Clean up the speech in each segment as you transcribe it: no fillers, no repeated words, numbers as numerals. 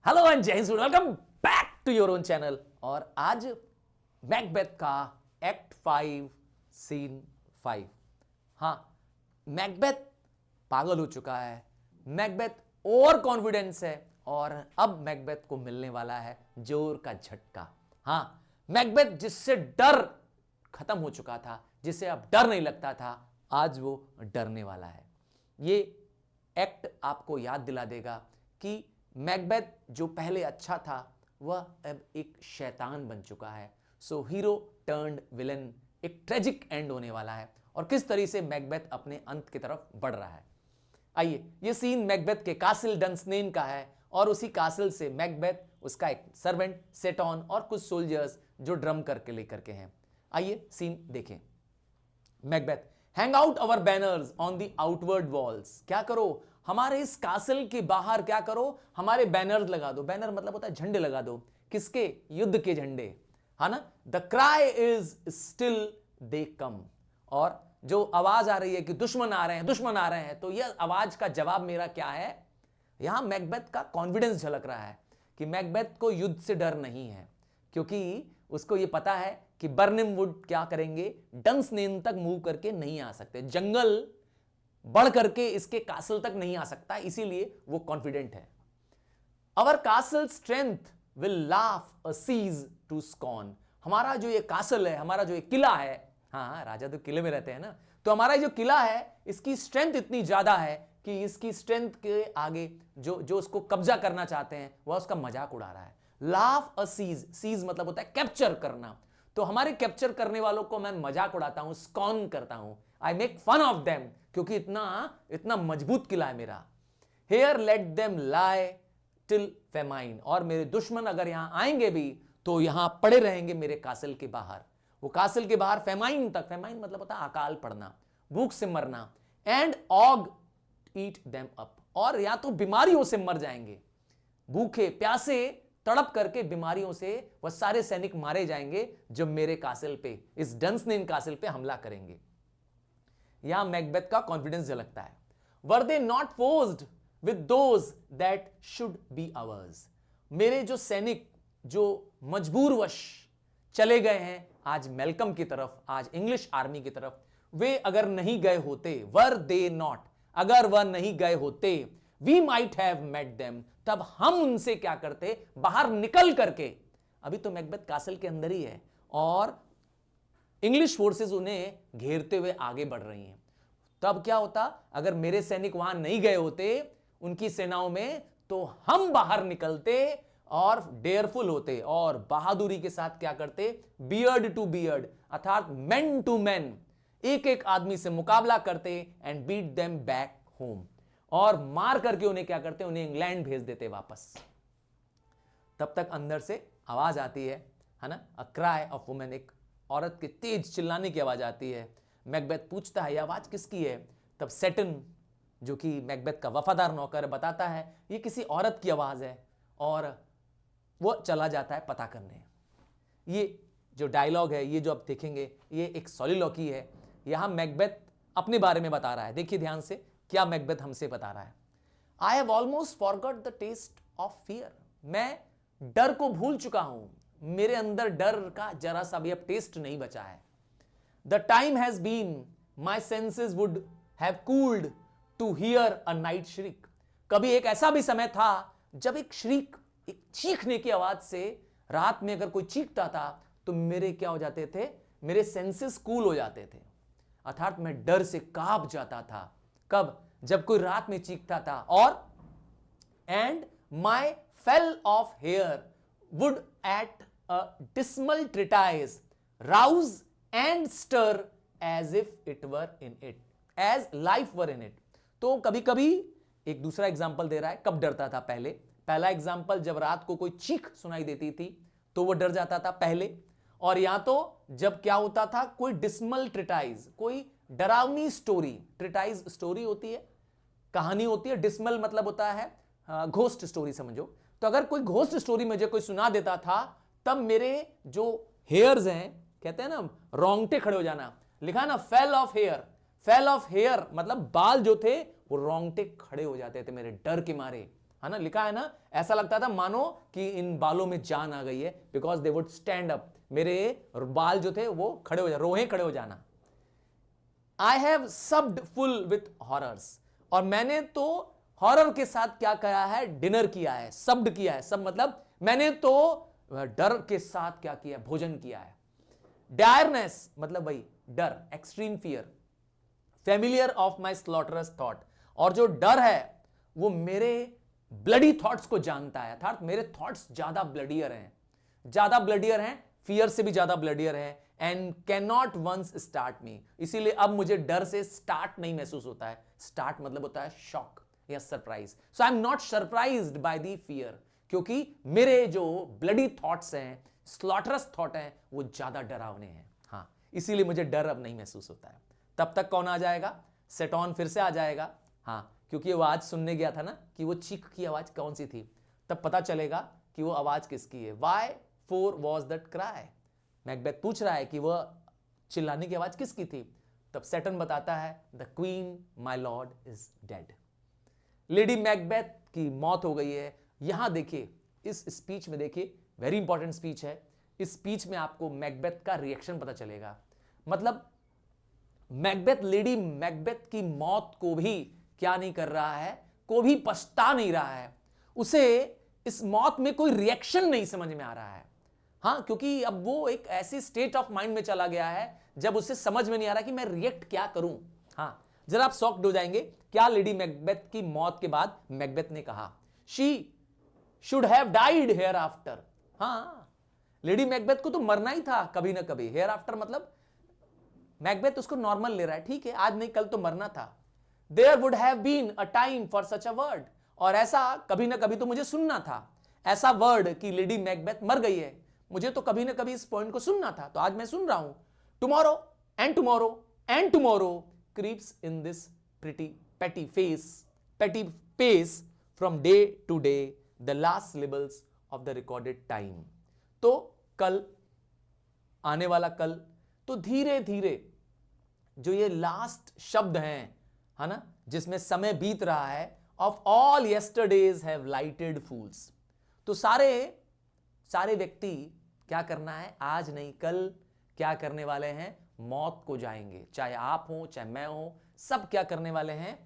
Hello and Jai Hind, welcome back to your own channel. और आज Macbeth का एक्ट 5 सीन 5। हाँ, मैकबेथ पागल हो चुका है, मैकबेथ ओवर कॉन्फिडेंस है और अब मैकबेथ को मिलने वाला है जोर का झटका। हाँ, मैकबेथ जिससे डर खत्म हो चुका था, जिसे अब डर नहीं लगता था, आज वो डरने वाला है। ये एक्ट आपको याद दिला देगा कि मैकबेथ जो पहले अच्छा था वह अब एक शैतान बन चुका है। सो हीरो टर्न्ड विलन, एक ट्रेजिक एंड होने वाला है और किस तरीके से मैकबेथ अपने अंत की तरफ बढ़ रहा है। आइए, यह सीन मैकबेथ के कासिल डंसनेन का है और उसी कासिल से मैकबेथ, उसका एक सर्वेंट सेटॉन और कुछ सोल्जर्स जो ड्रम करके लेकर के हैं। आइए सीन देखें। Macbeth, hang out our banners on the outward walls. क्या करो, हमारे इस कासल के बाहर क्या करो, हमारे बैनर्स लगा दो। बैनर मतलब होता है झंडे लगा दो। किसके? युद्ध के झंडे, है ना। The cry is still they come. और जो आवाज आ रही है कि दुश्मन आ रहे हैं, दुश्मन आ रहे हैं, तो यह आवाज का जवाब मेरा क्या है? यहां मैकबेथ का कॉन्फिडेंस झलक रहा है कि मैकबेथ को युद्ध से डर नहीं है, क्योंकि उसको यह पता है कि बर्निम वुड क्या करेंगे, डंसनेन तक मूव करके नहीं आ सकते, जंगल बढ़ करके इसके कासल तक नहीं आ सकता, इसीलिए वो कॉन्फिडेंट है। Our castle strength will laugh a siege to scorn. हमारा जो ये कासल है, हमारा जो ये किला है, हाँ राजा तो किले में रहते हैं ना, तो हमारा जो किला है इसकी स्ट्रेंथ इतनी ज्यादा है कि इसकी स्ट्रेंथ के आगे जो जो उसको कब्जा करना चाहते हैं वह उसका मजाक उड़ा रहा है। लाफ अ सीज, सीज मतलब होता है कैप्चर करना, तो हमारे कैप्चर करने वालों को मैं मजाक उड़ाता हूं, स्कॉन करता हूं, I make fun of them, क्योंकि इतना इतना मजबूत किला है मेरा। Here let them lie till famine. और मेरे दुश्मन अगर यहां आएंगे भी तो यहां पड़े रहेंगे मेरे कासल के बाहर। वो कासल के बाहर फेमाइन तक, फेमाइन मतलब होता है अकाल पड़ना, भूख से मरना। And ague eat them up, और या तो बीमारियों से मर जाएंगे, भूखे प्यासे तड़प करके बीमारियों से वह सारे सैनिक मारे जाएंगे जो मेरे कासल पे, इस डंसनेन कासल पे हमला करेंगे। यहां मैकबेथ का कॉन्फिडेंस झलकता है। Were they not forced with those that should be ours. मेरे जो सैनिक जो मजबूरवश चले गए हैं आज मेलकम की तरफ, आज इंग्लिश आर्मी की तरफ, वे अगर नहीं गए होते, वर दे नॉट, अगर वह नहीं गए होते, we might have met them, तब हम उनसे क्या करते, बाहर निकल करके। अभी तो मैकबेथ कासल के अंदर ही है और इंग्लिश फोर्सेस उन्हें घेरते हुए आगे बढ़ रही हैं। तब क्या होता अगर मेरे सैनिक वहां नहीं गए होते उनकी सेनाओं में, तो हम बाहर निकलते और डेयरफुल होते और बहादुरी के साथ क्या करते, बियर्ड टू बियर्ड अर्थात मैन टू मैन, एक एक आदमी से मुकाबला करते and beat them back home, और मार करके उन्हें क्या करते, उन्हें इंग्लैंड भेज देते वापस। तब तक अंदर से आवाज आती है ना, अ क्राई ऑफ वुमेन, एक औरत के तेज चिल्लाने की आवाज आती है। मैकबेथ पूछता है यह आवाज किसकी है? तब सेटन, जो कि मैकबेथ का वफादार नौकर, बताता है यह किसी औरत की आवाज है और वो चला जाता है पता करने। ये जो डायलॉग है, ये जो आप देखेंगे, ये एक सॉलिलॉकी है। यहां मैकबेथ अपने बारे में बता रहा है। देखिए ध्यान से क्या मैकबेथ हमसे बता रहा है। I have almost forgot the taste of fear. मैं डर को भूल चुका हूं, मेरे अंदर डर का जरा सा भी अब टेस्ट नहीं बचा है। The time has been my senses would have cooled to hear a night shriek. कभी एक ऐसा भी समय था जब एक श्रीक, एक चीखने की आवाज से, रात में अगर कोई चीखता था तो मेरे क्या हो जाते थे, मेरे सेंसेस कूल हो जाते थे, अर्थात मैं डर से कांप जाता था। कब? जब कोई रात में चीखता था। और and my fail of here would eight a dismal treatise rouse and stir as if it were in it, as life were in it। तो कभी कभी एक दूसरा एग्जाम्पल दे रहा है कब डरता था पहले। पहला एग्जाम्पल, जब रात को कोई चीख सुनाई देती थी तो वो डर जाता था पहले, और या तो जब क्या होता था, कोई डिस्मल ट्रिटाइज, कोई डरावनी स्टोरी, ट्रिटाइज स्टोरी होती है, कहानी होती है, डिस्मल मतलब होता है घोस्ट स्टोरी समझो। तो अगर कोई घोस्ट स्टोरी मुझे कोई सुना देता था, तब मेरे जो हेयर्स हैं, कहते हैं ना रोंगटे खड़े हो जाना, लिखा ना fell of hair, fell of hair मतलब बाल जो थे वो रोंगटे खड़े हो जाते थे मेरे डर के मारे। है ना, लिखा है ना, ऐसा लगता था मानो कि इन बालों में जान आ गई है, because they would stand up, मेरे बाल जो थे वो खड़े हो जा, रोहे खड़े हो जाना। I have सब्ड full with horrors, और मैंने तो हॉरर के साथ क्या किया है, डिनर किया है, सब्ड किया है, सब मतलब मैंने तो डर के साथ क्या किया, भोजन किया है। डायरनेस मतलब भाई डर, extreme fear, familiar of my slaughterous thought, और जो डर है वो मेरे ब्लडी थॉट्स को जानता है, अर्थात मेरे थॉट्स ज्यादा ब्लडियर हैं, ज्यादा ब्लडियर हैं, फियर से भी ज्यादा ब्लडियर हैं, and can not once start me, इसीलिए अब मुझे डर से स्टार्ट नहीं महसूस होता है। स्टार्ट मतलब होता है शॉक या surprise. So I am not surprised by the fear, क्योंकि मेरे जो ब्लडी थॉट्स हैं, स्लॉटरस थॉट हैं, वो ज्यादा डरावने हैं। हाँ, इसीलिए मुझे डर अब नहीं महसूस होता है। तब तक कौन आ जाएगा, सेटॉन फिर से आ जाएगा। हाँ, क्योंकि वो आज सुनने गया था ना कि वो चीख की आवाज कौन सी थी, तब पता चलेगा कि वो आवाज किसकी है। Why for was that cry, Macbeth पूछ रहा है कि वह चिल्लाने की आवाज किसकी थी, तब सेटन बताता है the queen my Lord is dead, lady Macbeth की मौत हो गई है। यहां देखिए, इस स्पीच में देखिए, वेरी इंपॉर्टेंट स्पीच है, इस स्पीच में आपको मैकबेथ का रिएक्शन पता चलेगा। मतलब मैकबेथ, लेडी मैकबेथ की मौत को भी क्या नहीं कर रहा है, को भी पछता नहीं रहा है, उसे इस मौत में कोई रिएक्शन नहीं समझ में आ रहा है। हाँ, क्योंकि अब वो एक ऐसी स्टेट ऑफ माइंड में चला गया है जब उसे समझ में नहीं आ रहा कि मैं रिएक्ट क्या करूं। हाँ, जरा आप शॉक्ड हो जाएंगे, क्या लेडी मैकबेथ की मौत के बाद मैकबेथ ने कहा, she should have died hereafter. हाँ, लेडी मैकबेथ को तो मरना ही था कभी ना कभी, हेयर आफ्टर मतलब मैकबेथ उसको नॉर्मल ले रहा है, ठीक है, आज नहीं कल तो मरना था। There would have been a time for such a word, और ऐसा कभी ना कभी तो मुझे सुनना था, ऐसा वर्ड कि लेडी मैकबेथ मर गई है, मुझे तो कभी ना कभी इस पॉइंट को सुनना था, तो आज मैं सुन रहा हूं। Tomorrow and tomorrow and tomorrow creeps in this pretty petty pace from day to day the last syllables of the recorded time। तो कल, आने वाला कल, तो धीरे धीरे जो ये लास्ट शब्द हैं, है ना, जिसमें समय बीत रहा है, of all yesterdays have lighted fools, तो सारे व्यक्ति क्या करना है, आज नहीं कल क्या करने वाले हैं, मौत को जाएंगे, चाहे आप हो चाहे मैं हो, सब क्या करने वाले हैं,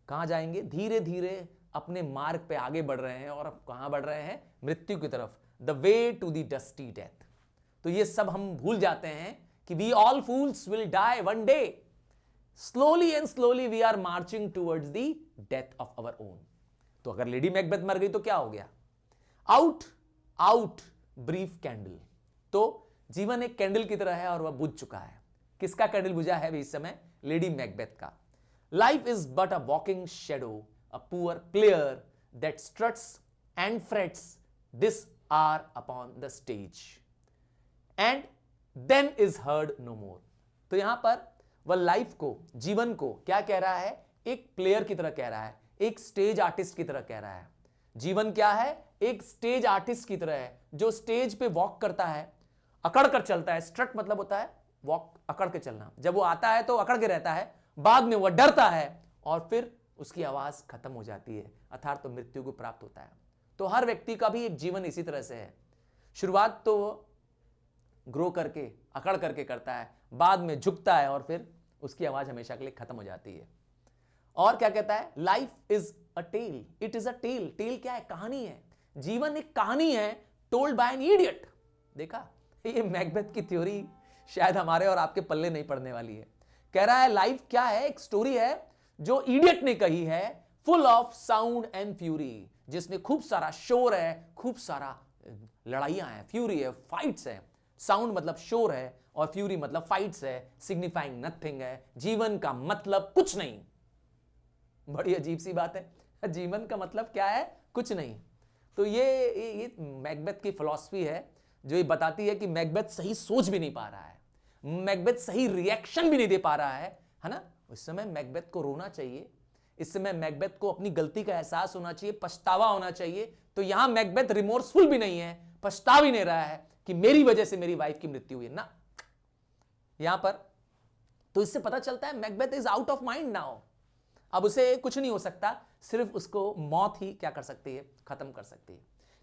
कहां जाएंगे, धीरे धीरे अपने मार्ग पे आगे बढ़ रहे हैं, और अब कहां बढ़ रहे हैं, मृत्यु की तरफ, the way to the dusty death. तो ये सब हम भूल जाते हैं कि we all fools will die one day, slowly and slowly we are marching towards the death of our own. तो अगर लेडी मैकबेथ मर गई तो क्या हो गया, आउट आउट ब्रीफ कैंडल, तो जीवन एक कैंडल की तरह है और वह बुझ चुका है। किसका कैंडल बुझा है इस समय, लेडी मैकबेथ का। Life is but a walking shadow, a poor player that struts and frets this are upon the stage and then is heard no more. तो यहां पर वह लाइफ को, जीवन को क्या कह रहा है, एक प्लेयर की तरह कह रहा है, एक स्टेज आर्टिस्ट की तरह कह रहा है। जीवन क्या है, एक स्टेज आर्टिस्ट की तरह है, जो स्टेज पे वॉक करता है, अकड़ कर चलता है। स्ट्रट मतलब होता है वॉक, अकड़ के चलना, जब वो आता है तो अकड़ के रहता है, बाद में वह डरता है और फिर उसकी आवाज खत्म हो जाती है, अर्थात तो मृत्यु को प्राप्त होता है। तो हर व्यक्ति का भी एक जीवन इसी तरह से है, शुरुआत तो ग्रो करके, अकड़ करके करता है, बाद में झुकता है और फिर उसकी आवाज हमेशा के लिए खत्म हो जाती है। और क्या कहता है, life is a tale, it is a tale, tale क्या है, कहानी है, जीवन एक कहानी है, टोल्ड बाय एन इडियट। देखा, ये मैकबेथ की थ्योरी शायद हमारे और आपके पल्ले नहीं पड़ने वाली है। कह रहा है लाइफ क्या है, एक स्टोरी है जो इडियट ने कही है, full of sound and fury, जिसमें खूब सारा शोर है, खूब सारा लड़ाइयां हैं, फ्यूरी है, फाइट्स है। साउंड मतलब शोर है और फ्यूरी मतलब फाइट्स है, सिग्निफाइंग नथिंग है, जीवन का मतलब कुछ नहीं। बड़ी अजीब सी बात है, जीवन का मतलब क्या है, कुछ नहीं। तो ये मैकबेथ की फिलॉसफी है, जो ये बताती है कि मैकबेथ सही सोच भी नहीं पा रहा है, मैकबेथ सही रिएक्शन भी नहीं दे पा रहा है ना। उस समय मैकबेथ को रोना चाहिए, इस समय मैकबेथ को अपनी गलती का एहसास होना चाहिए, पछतावा होना चाहिए। तो यहां मैकबेथ रिमोर्सफुल भी नहीं है, पछता भी नहीं रहा है कि मेरी वजह से मेरी वाइफ की मृत्यु हुई ना, यहां पर। तो इससे पता चलता है Macbeth is out of mind now. अब उसे कुछ नहीं हो सकता, सिर्फ उसको मौत ही क्या कर सकती है, खत्म कर सकती है।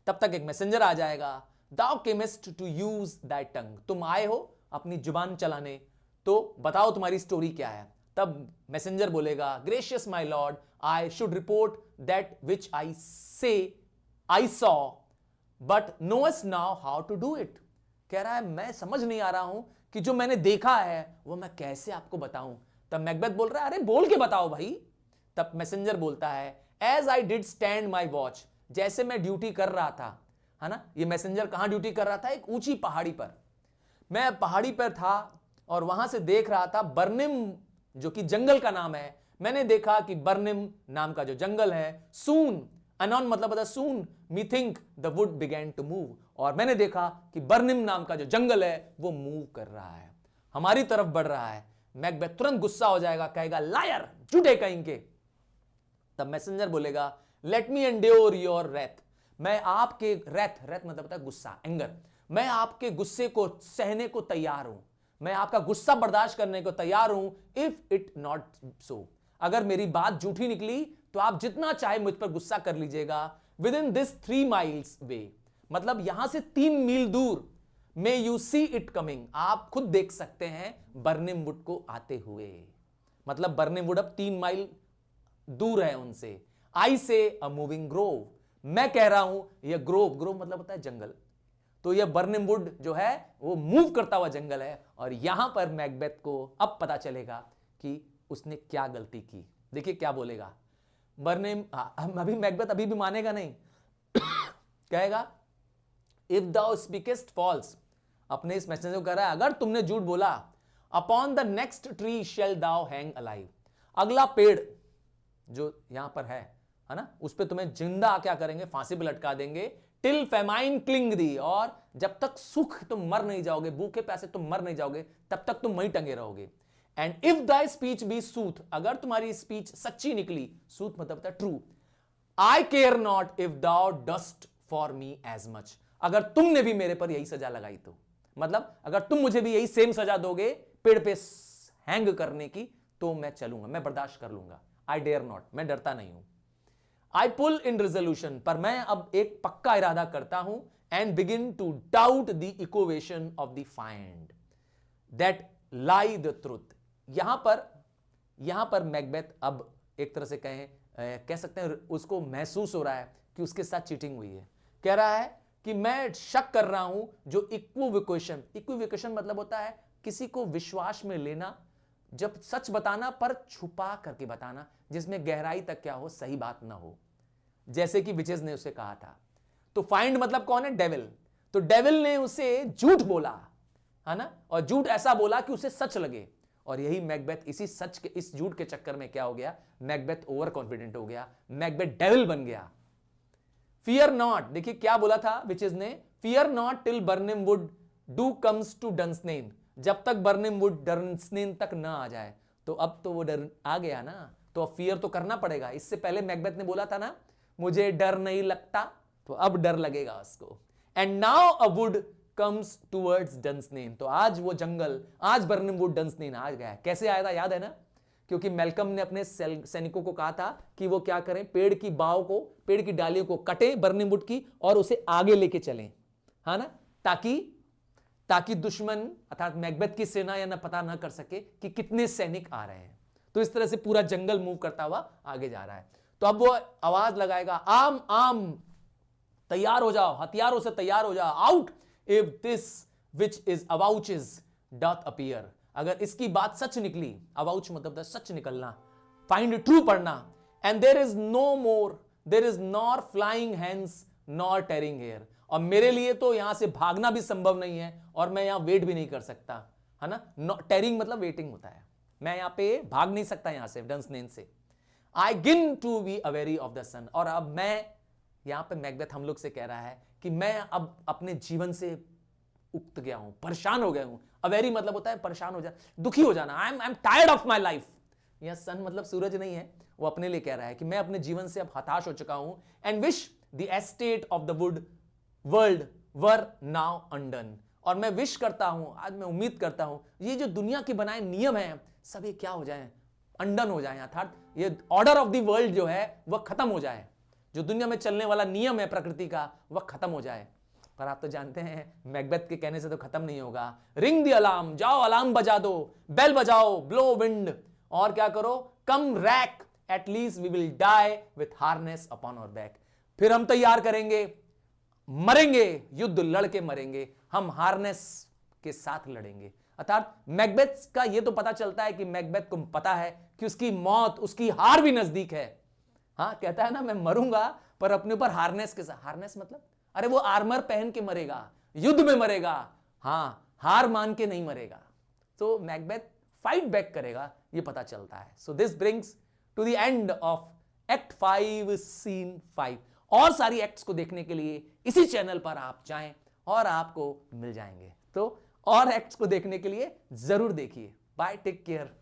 तब तक एक मैसेंजर आ जाएगा, thou comest to use that tongue, तुम आए हो अपनी जुबान चलाने, तो बताओ तुम्हारी स्टोरी क्या है। तब मैसेंजर बोलेगा, gracious my lord, I should report that which I say I saw but knowest now how to do it. कह रहा है मैं समझ नहीं आ रहा हूं कि जो मैंने देखा है वो मैं कैसे आपको बताऊं। तब मैकबेथ बोल रहा है, अरे बोल के बताओ भाई। तब मैसेंजर बोलता है, as I did stand my watch, जैसे मैं ड्यूटी कर रहा था, है ना। ये मैसेंजर कहां ड्यूटी कर रहा था, एक ऊंची पहाड़ी पर। मैं पहाड़ी पर था और वहां से देख रहा था बर्निम, जो कि जंगल का नाम है। मैंने देखा कि बर्निम नाम का जो जंगल है, सून, अनॉन मतलब होता soon, me think the wood began to move, और मैंने देखा कि बर्निम नाम का जो जंगल है वो मूव कर रहा है, हमारी तरफ बढ़ रहा है। मैकबेथ तुरंत गुस्सा हो जाएगा, कहेगा लायर, झूठे कहीं के। तब मैसेंजर बोलेगा, let me endure your Wraith, मैं आपके रेथ, रेथ मतलब होता है गुस्सा, एंगर, मैं आपके गुस्से को सहने को तैयार हूं, मैं आपका गुस्सा बर्दाश्त करने को तैयार हूं, इफ इट नॉट सो, अगर मेरी बात झूठी निकली तो आप जितना चाहे मुझ पर गुस्सा कर लीजिएगा। विद इन दिस 3 माइल्स वे, मतलब यहां से 3 मील दूर, may you see it coming, आप खुद देख सकते हैं बर्निम वुड को आते हुए। मतलब बर्निम वुड अब 3 माइल दूर है उनसे। आई से अ मूविंग ग्रोव, मैं कह रहा हूं यह ग्रोव, ग्रोव मतलब होता है जंगल, तो यह बर्निम वुड जो है वो मूव करता हुआ जंगल है। और यहां पर मैकबेथ को अब पता चलेगा कि उसने क्या गलती की। देखिए क्या बोलेगा बर्निम, अभी मैकबेथ अभी भी मानेगा नहीं। कहेगा, इफ दाउ स्पीकेस्ट फॉल्स, अपने इस मैसेज को कह रहा है, अगर तुमने झूठ बोला, upon the next tree shall thou hang alive, अगला पेड़ जो यहां पर है ना, उस पर तुम्हें जिंदा क्या करेंगे, फांसी पर लटका देंगे। टिल फेमाइन क्लिंग दी, और जब तक सुख तुम मर नहीं जाओगे, भूखे प्यासे तुम मर नहीं जाओगे, तब तक तुम वहीं टंगे रहोगे। And if thy speech be sooth, अगर तुम्हारी स्पीच सच्ची निकली, सूथ मतलब होता है true, I care not if thou dost for me as much, अगर तुमने भी मेरे पर यही सजा लगाई तो, मतलब अगर तुम मुझे भी यही सेम सजा दोगे पेड़ पे हैंग करने की, तो मैं चलूंगा, मैं बर्दाश्त कर लूंगा। आई डेयर नॉट, मैं डरता नहीं हूं। आई पुल इन रेजोल्यूशन, पर मैं अब एक पक्का इरादा करता हूं। And begin to doubt the equation of the fiend that lie the truth. यहां पर मैकबेथ अब एक तरह से कह सकते हैं उसको महसूस हो रहा है कि उसके साथ चीटिंग हुई है। कह रहा है कि मैं शक कर रहा हूं जो इक्विवेकेशन, इक्विवेकेशन मतलब होता है किसी को विश्वास में लेना, जब सच बताना पर छुपा करके बताना, जिसमें गहराई तक क्या हो, सही बात ना हो, जैसे कि विचेस ने उसे कहा था। तो फाइंड मतलब कौन है, डेविल, तो डेविल ने उसे झूठ बोला, है ना, और झूठ ऐसा बोला कि उसे सच लगे। और यही मैकबेथ इसी सच के, इस झूठ के चक्कर में क्या हो गया, मैकबेथ ओवर कॉन्फिडेंट हो गया, मैकबेथ डेविल बन गया। फियर नॉट, देखिए क्या बोला था विचेस ने, fear not till Birnam wood do comes to Dunsinane, जब तक बर्निम वुड डंसनेन तक ना आ जाए। तो अब तो वो डर आ गया ना, तो अब फियर तो करना पड़ेगा। इससे पहले मैकबेथ ने बोला था ना, मुझे डर नहीं लगता, तो अब डर लगेगा उसको। And now a wood comes towards Dunsinane, तो आज वो जंगल, आज बर्निम वुड डंसनेन आ गया। कैसे आया था याद है ना, क्योंकि मेलकम ने अपने सैनिकों को कहा था कि वो क्या करें, पेड़ की बाव को, पेड़ की डालियों को कटे बर्निम वुड की, और उसे आगे लेके चलें, है ना, ताकि दुश्मन अर्थात मैकबेथ की सेना या ना पता ना कर सके कि कितने सैनिक आ रहे हैं। तो इस तरह से पूरा जंगल मूव करता हुआ आगे जा रहा है। तो अब वो आवाज लगाएगा, आम आम, तैयार हो जाओ, हथियारों से तैयार हो जाओ, out if this which is avouches doth appear, अगर इसकी बात सच निकली, अवाउच मतलब सच निकलना, फाइंड ट्रू पढ़ना, and there is no more, there is nor flying hands nor tarrying here, और मेरे लिए तो यहां से भागना भी संभव नहीं है, और मैं यहां वेट भी नहीं कर सकता, है ना, टेरिंग मतलब वेटिंग होता है, मैं यहां पे भाग नहीं सकता यहां से डंसनेन से। आई गिन टू बी अवेरी ऑफ द सन, और अब मैं, यहां पे मैकबेथ हम लोग से कह रहा है कि मैं अब अपने जीवन से उक्त गया हूं, परेशान हो गया हूं। अवेरी मतलब होता है परेशान हो जाना, दुखी हो जाना, I am tired of my life. यह सन मतलब सूरज नहीं है, वो अपने लिए कह रहा है कि मैं अपने जीवन से अब हताश हो चुका हूं। And wish the estate of the wood world were now undone, और मैं विश करता हूं, आज मैं उम्मीद करता हूं ये जो दुनिया के बनाए नियम हैं सब ये क्या हो जाएं, अंडन हो जाए, अर्थात ये ऑर्डर ऑफ द वर्ल्ड जो है वह खत्म हो जाए, जो दुनिया में चलने वाला नियम है प्रकृति का वह खत्म हो जाए। पर आप तो जानते हैं मैकबेथ के कहने से तो खत्म नहीं होगा। रिंग द अलार्म, जाओ अलार्म बजा दो, बेल बजाओ, ब्लो विंड, और क्या करो, come rack, at least we will die with harness upon our back. फिर हम तैयार करेंगे, मरेंगे, युद्ध लड़के मरेंगे, हम हार्नेस के साथ लड़ेंगे। अर्थात मैकबेथ का यह तो पता चलता है कि मैकबेथ को पता है कि उसकी मौत, उसकी हार भी नजदीक है। हाँ, कहता है ना मैं मरूंगा पर अपने ऊपर हार्नेस के साथ। हार्नेस मतलब अरे वो आर्मर पहन के मरेगा, युद्ध में मरेगा, हां, हार मान के नहीं मरेगा। तो मैकबेथ फाइट बैक करेगा, ये पता चलता है। So this brings to the end of act 5 scene 5। और सारी एक्ट्स को देखने के लिए इसी चैनल पर आप जाएं और आपको मिल जाएंगे। तो और एक्ट्स को देखने के लिए जरूर देखिए। Bye, take care.